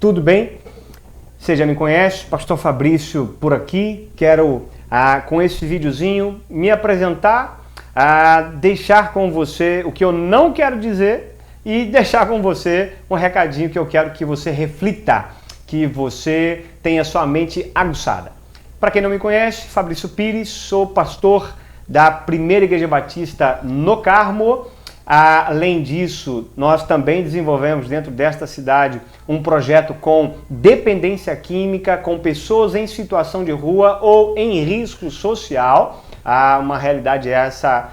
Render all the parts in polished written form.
tudo bem? Você já me conhece, Pastor Fabrício por aqui. Quero, com esse videozinho, me apresentar, deixar com você o que eu não quero dizer e deixar com você um recadinho que eu quero que você reflita, que você tenha sua mente aguçada. Para quem não me conhece, Fabrício Pires, sou pastor da Primeira Igreja Batista no Carmo. Além disso, nós também desenvolvemos dentro desta cidade um projeto com dependência química, com pessoas em situação de rua ou em risco social. Uma realidade essa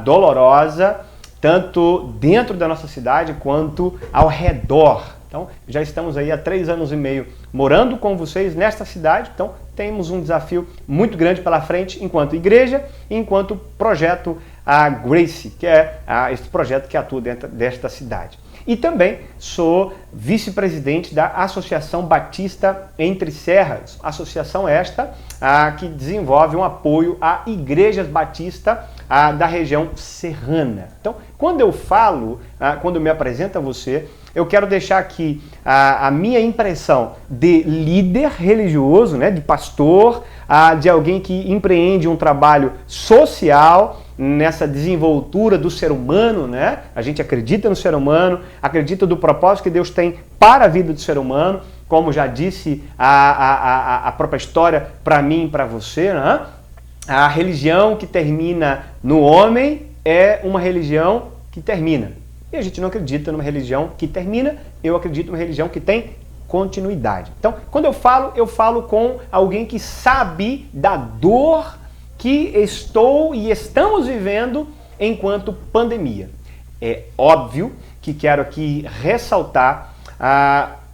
dolorosa, tanto dentro da nossa cidade quanto ao redor. Então, já estamos aí há 3 anos e meio morando com vocês nesta cidade, então temos um desafio muito grande pela frente enquanto igreja e enquanto projeto Grace, que é este projeto que atua dentro desta cidade. E também sou vice-presidente da Associação Batista Entre Serras, associação esta que desenvolve um apoio a igrejas batistas da região serrana. Então, quando eu falo, quando eu me apresento a você, eu quero deixar aqui a minha impressão de líder religioso, né, de pastor, de alguém que empreende um trabalho social nessa desenvoltura do ser humano, né? A gente acredita no ser humano, acredita do propósito que Deus tem para a vida do ser humano, como já disse a própria história para mim e para você, né? A religião que termina no homem é uma religião que termina. E a gente não acredita numa religião que termina, eu acredito numa religião que tem continuidade. Então, quando eu falo com alguém que sabe da dor que estou e estamos vivendo enquanto pandemia. É óbvio que quero aqui ressaltar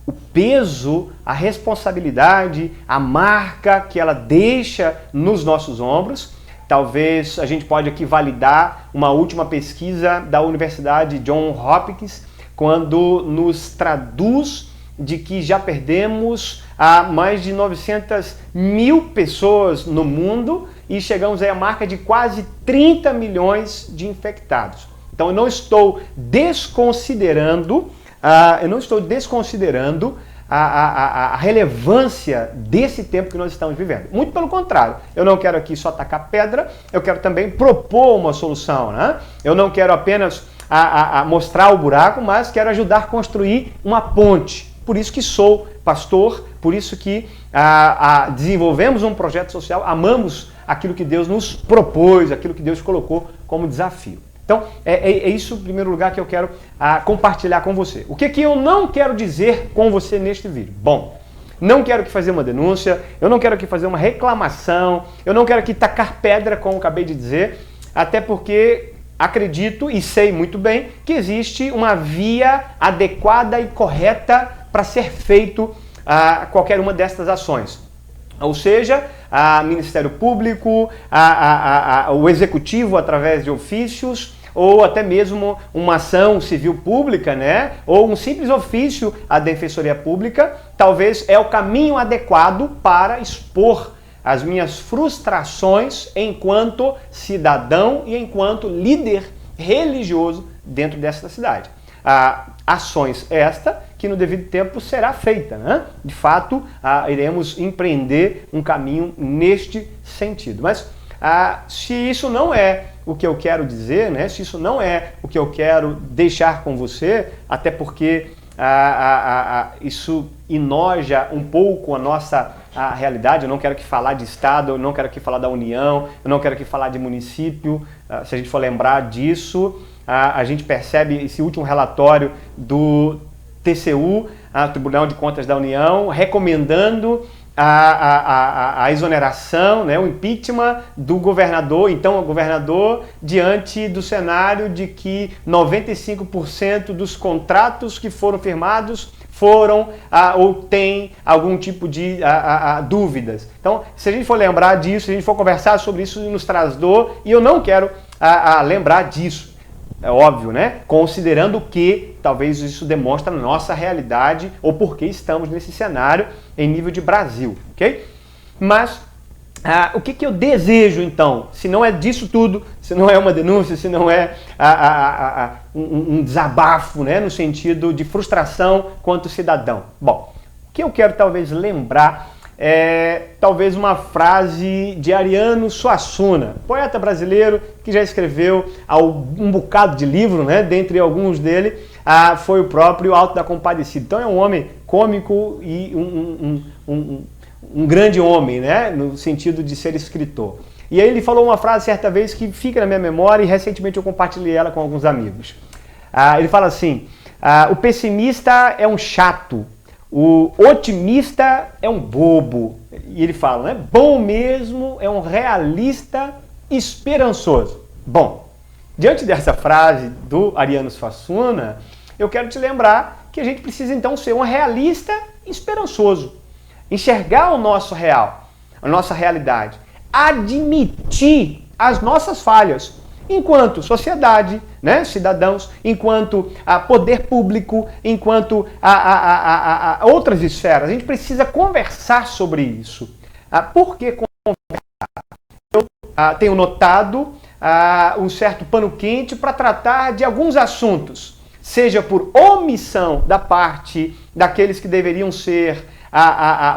o peso, a responsabilidade, a marca que ela deixa nos nossos ombros. Talvez a gente pode aqui validar uma última pesquisa da Universidade Johns Hopkins, quando nos traduz de que já perdemos mais de 900 mil pessoas no mundo e chegamos aí à marca de quase 30 milhões de infectados. Então eu não estou desconsiderando, a relevância desse tempo que nós estamos vivendo. Muito pelo contrário, eu não quero aqui só tacar pedra, eu quero também propor uma solução, né? Eu não quero apenas mostrar o buraco, mas quero ajudar a construir uma ponte. Por isso que sou pastor, por isso que desenvolvemos um projeto social, amamos aquilo que Deus nos propôs, aquilo que Deus colocou como desafio. Então, é isso, em primeiro lugar, que eu quero compartilhar com você. O que eu não quero dizer com você neste vídeo? Bom, não quero aqui fazer uma denúncia, eu não quero aqui fazer uma reclamação, eu não quero aqui tacar pedra, como eu acabei de dizer, até porque acredito e sei muito bem que existe uma via adequada e correta para ser feito qualquer uma destas ações. Ou seja, Ministério Público, o Executivo através de ofícios, ou até mesmo uma ação civil pública, né? Ou um simples ofício à Defensoria Pública, talvez é o caminho adequado para expor as minhas frustrações enquanto cidadão e enquanto líder religioso dentro dessa cidade. Ações esta que no devido tempo será feita, né? De fato, iremos empreender um caminho neste sentido. Mas se isso não é o que eu quero dizer, né? Se isso não é o que eu quero deixar com você, até porque isso enoja um pouco a nossa realidade, eu não quero aqui falar de Estado, eu não quero aqui falar da União, eu não quero aqui falar de município, se a gente for lembrar disso, a gente percebe esse último relatório do TCU, Tribunal de Contas da União, recomendando a exoneração, né, o impeachment do governador, então o governador, diante do cenário de que 95% dos contratos que foram firmados foram ou têm algum tipo de dúvidas. Então, se a gente for lembrar disso, se a gente for conversar sobre isso, nos traz dor, e eu não quero lembrar disso. É óbvio, né? Considerando que talvez isso demonstra a nossa realidade ou porque estamos nesse cenário em nível de Brasil, ok? Mas o que eu desejo então, se não é disso tudo, se não é uma denúncia, se não é um desabafo, né, no sentido de frustração quanto cidadão? Bom, que eu quero talvez lembrar é talvez uma frase de Ariano Suassuna, poeta brasileiro que já escreveu um bocado de livro, né? Dentre alguns dele, foi o próprio Alto da Compadecida. Então é um homem cômico e um grande homem, né? No sentido de ser escritor. E aí ele falou uma frase certa vez que fica na minha memória e recentemente eu compartilhei ela com alguns amigos. Ele fala assim, o pessimista é um chato, o otimista é um bobo. E ele fala, né? Bom mesmo é um realista esperançoso. Bom, diante dessa frase do Ariano Suassuna, eu quero te lembrar que a gente precisa então ser um realista esperançoso. Enxergar o nosso real, a nossa realidade. Admitir as nossas falhas. Enquanto sociedade, né, cidadãos, enquanto poder público, enquanto outras esferas. A gente precisa conversar sobre isso. Por que conversar? Eu tenho notado um certo pano quente para tratar de alguns assuntos, seja por omissão da parte daqueles que deveriam ser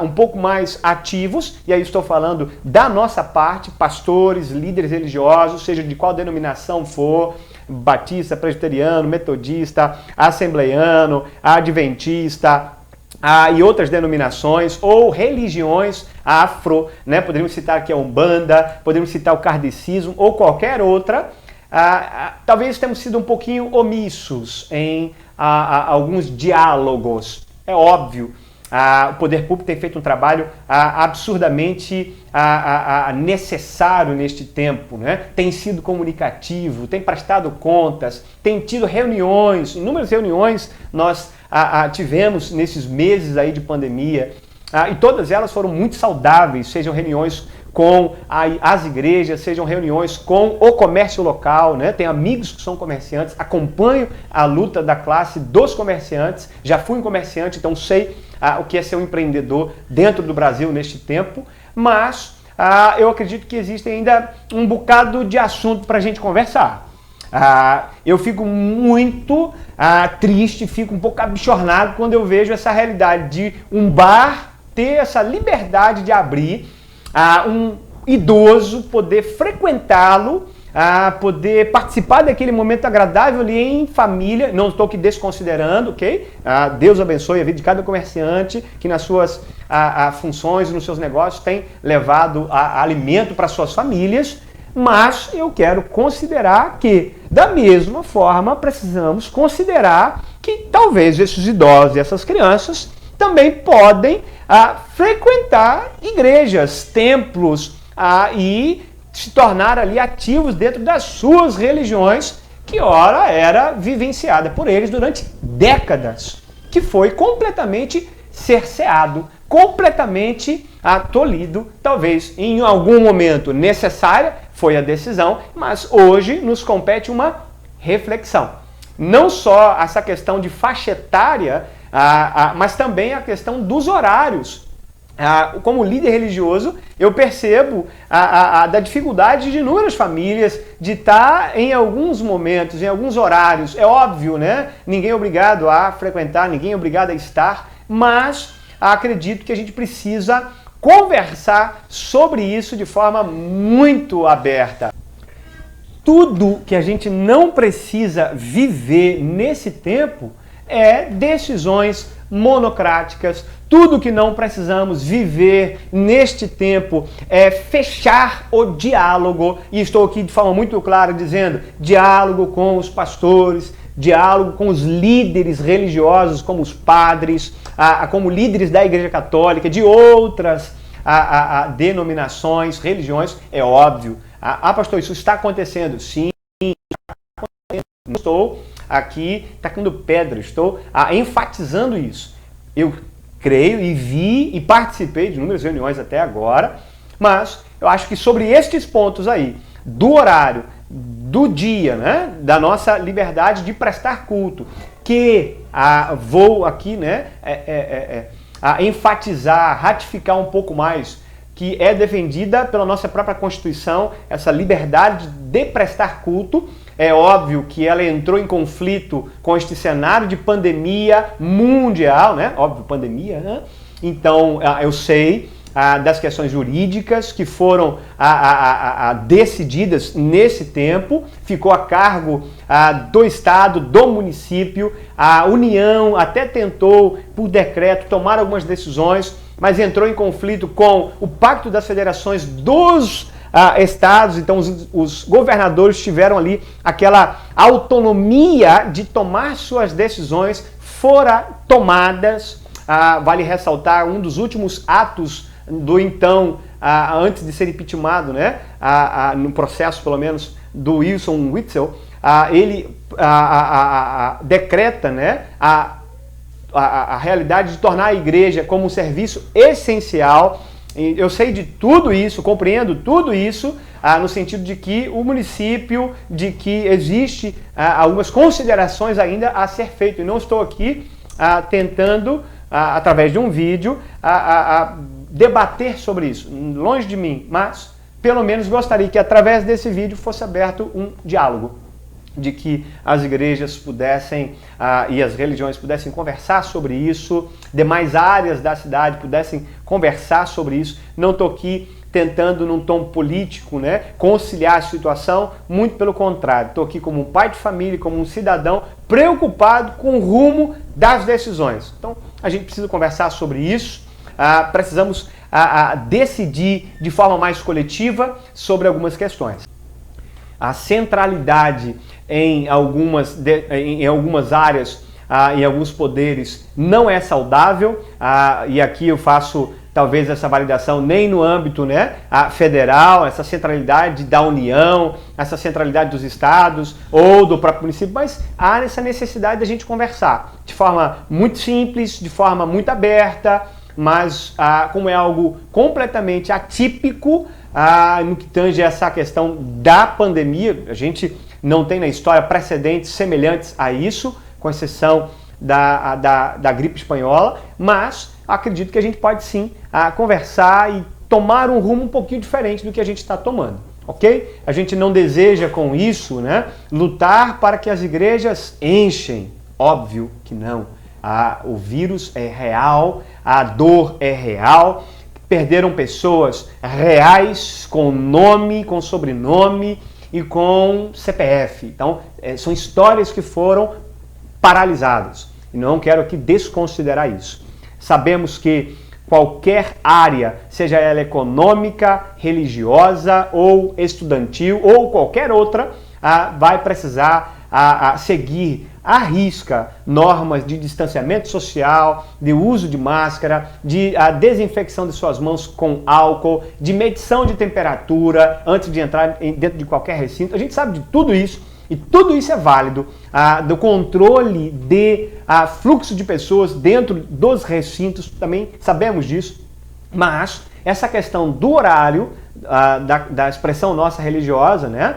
um pouco mais ativos, e aí estou falando da nossa parte, pastores, líderes religiosos, seja de qual denominação for, batista, presbiteriano, metodista, assembleiano, adventista, e outras denominações ou religiões afro, né? Poderíamos citar aqui a Umbanda, poderíamos citar o kardecismo ou qualquer outra. Talvez tenhamos sido um pouquinho omissos em alguns diálogos. É óbvio. O poder público tem feito um trabalho absurdamente necessário neste tempo, né? Tem sido comunicativo, tem prestado contas, tem tido reuniões, inúmeras reuniões nós tivemos nesses meses aí de pandemia, e todas elas foram muito saudáveis, sejam reuniões com as igrejas, sejam reuniões com o comércio local, né? Tenho amigos que são comerciantes, acompanho a luta da classe dos comerciantes, já fui um comerciante, então sei o que é ser um empreendedor dentro do Brasil neste tempo, mas eu acredito que existe ainda um bocado de assunto para a gente conversar. Eu fico muito triste, fico um pouco abchornado quando eu vejo essa realidade de um bar ter essa liberdade de abrir, um idoso poder frequentá-lo, poder participar daquele momento agradável ali em família. Não estou aqui desconsiderando, ok? Deus abençoe a vida de cada comerciante que nas suas funções, nos seus negócios tem levado alimento para suas famílias, mas eu quero considerar que, da mesma forma, precisamos considerar que talvez esses idosos e essas crianças também podem frequentar igrejas, templos e se tornar ali ativos dentro das suas religiões, que ora era vivenciada por eles durante décadas, que foi completamente cerceado, completamente tolhido, talvez em algum momento necessária foi a decisão, mas hoje nos compete uma reflexão. Não só essa questão de faixa etária, mas também a questão dos horários. Como líder religioso, eu percebo da dificuldade de inúmeras famílias de estar em alguns momentos, em alguns horários. É óbvio, né? Ninguém é obrigado a frequentar, ninguém é obrigado a estar, mas acredito que a gente precisa conversar sobre isso de forma muito aberta. Tudo que a gente não precisa viver nesse tempo é decisões monocráticas. Tudo que não precisamos viver neste tempo é fechar o diálogo, e estou aqui de forma muito clara dizendo diálogo com os pastores, diálogo com os líderes religiosos, como os padres, como líderes da Igreja Católica, de outras denominações, religiões, é óbvio. Pastor, isso está acontecendo? Sim, está acontecendo. Estou aqui tacando pedra, estou enfatizando isso. Eu creio e vi e participei de inúmeras reuniões até agora, mas eu acho que sobre estes pontos aí, do horário, do dia, né, da nossa liberdade de prestar culto, que vou aqui, né, enfatizar, ratificar um pouco mais, que é defendida pela nossa própria Constituição, essa liberdade de prestar culto. É óbvio que ela entrou em conflito com este cenário de pandemia mundial, né? Óbvio, pandemia, né? Então, eu sei das questões jurídicas que foram decididas nesse tempo, ficou a cargo do Estado, do município, a União até tentou, por decreto, tomar algumas decisões, mas entrou em conflito com o Pacto das Federações dos estados, então os governadores tiveram ali aquela autonomia de tomar suas decisões, foram tomadas, vale ressaltar, um dos últimos atos do então, antes de ser impeachmentado, né, no processo pelo menos do Wilson Witzel, ele decreta, né, a realidade de tornar a igreja como um serviço essencial. Eu sei de tudo isso, compreendo tudo isso, no sentido de que o município, de que existe algumas considerações ainda a ser feito. E não estou aqui tentando, através de um vídeo, debater sobre isso, longe de mim, mas pelo menos gostaria que através desse vídeo fosse aberto um diálogo, de que as igrejas pudessem e as religiões pudessem conversar sobre isso, demais áreas da cidade pudessem conversar sobre isso. Não estou aqui tentando, num tom político, né, conciliar a situação, muito pelo contrário. Estou aqui como um pai de família, como um cidadão preocupado com o rumo das decisões. Então, a gente precisa conversar sobre isso. Precisamos decidir de forma mais coletiva sobre algumas questões. A centralidade em algumas áreas, em alguns poderes, não é saudável, e aqui eu faço talvez essa validação nem no âmbito, né, federal, essa centralidade da União, essa centralidade dos estados ou do próprio município, mas há essa necessidade da gente conversar de forma muito simples, de forma muito aberta, mas como é algo completamente atípico no que tange essa questão da pandemia, a gente não tem na história precedentes semelhantes a isso, com exceção da gripe espanhola, mas acredito que a gente pode sim conversar e tomar um rumo um pouquinho diferente do que a gente está tomando, ok? A gente não deseja com isso, né, lutar para que as igrejas enchem, óbvio que não. O vírus é real, a dor é real, perderam pessoas reais com nome, com sobrenome e com CPF. Então, são histórias que foram paralisadas. E não quero aqui desconsiderar isso. Sabemos que qualquer área, seja ela econômica, religiosa ou estudantil ou qualquer outra, vai precisar seguir à risca normas de distanciamento social, de uso de máscara, de desinfecção de suas mãos com álcool, de medição de temperatura antes de entrar dentro de qualquer recinto. A gente sabe de tudo isso e tudo isso é válido, do controle de fluxo de pessoas dentro dos recintos, também sabemos disso, mas essa questão do horário, da expressão nossa religiosa, né?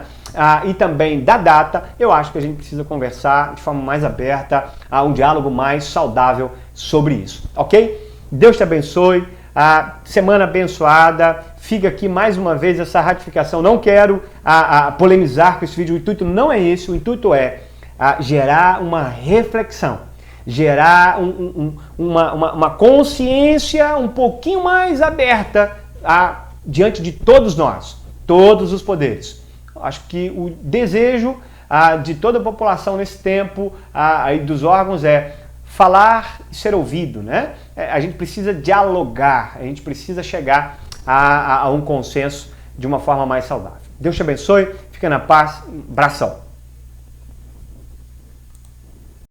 E também da data, eu acho que a gente precisa conversar de forma mais aberta, um diálogo mais saudável sobre isso, ok? Deus te abençoe, semana abençoada, fica aqui mais uma vez essa ratificação. Não quero polemizar com esse vídeo, o intuito não é esse, o intuito é gerar uma reflexão, gerar uma consciência um pouquinho mais aberta diante de todos nós, todos os poderes. Acho que o desejo de toda a população nesse tempo, aí dos órgãos, é falar e ser ouvido, né? A gente precisa dialogar, a gente precisa chegar a um consenso de uma forma mais saudável. Deus te abençoe, fica na paz, abração.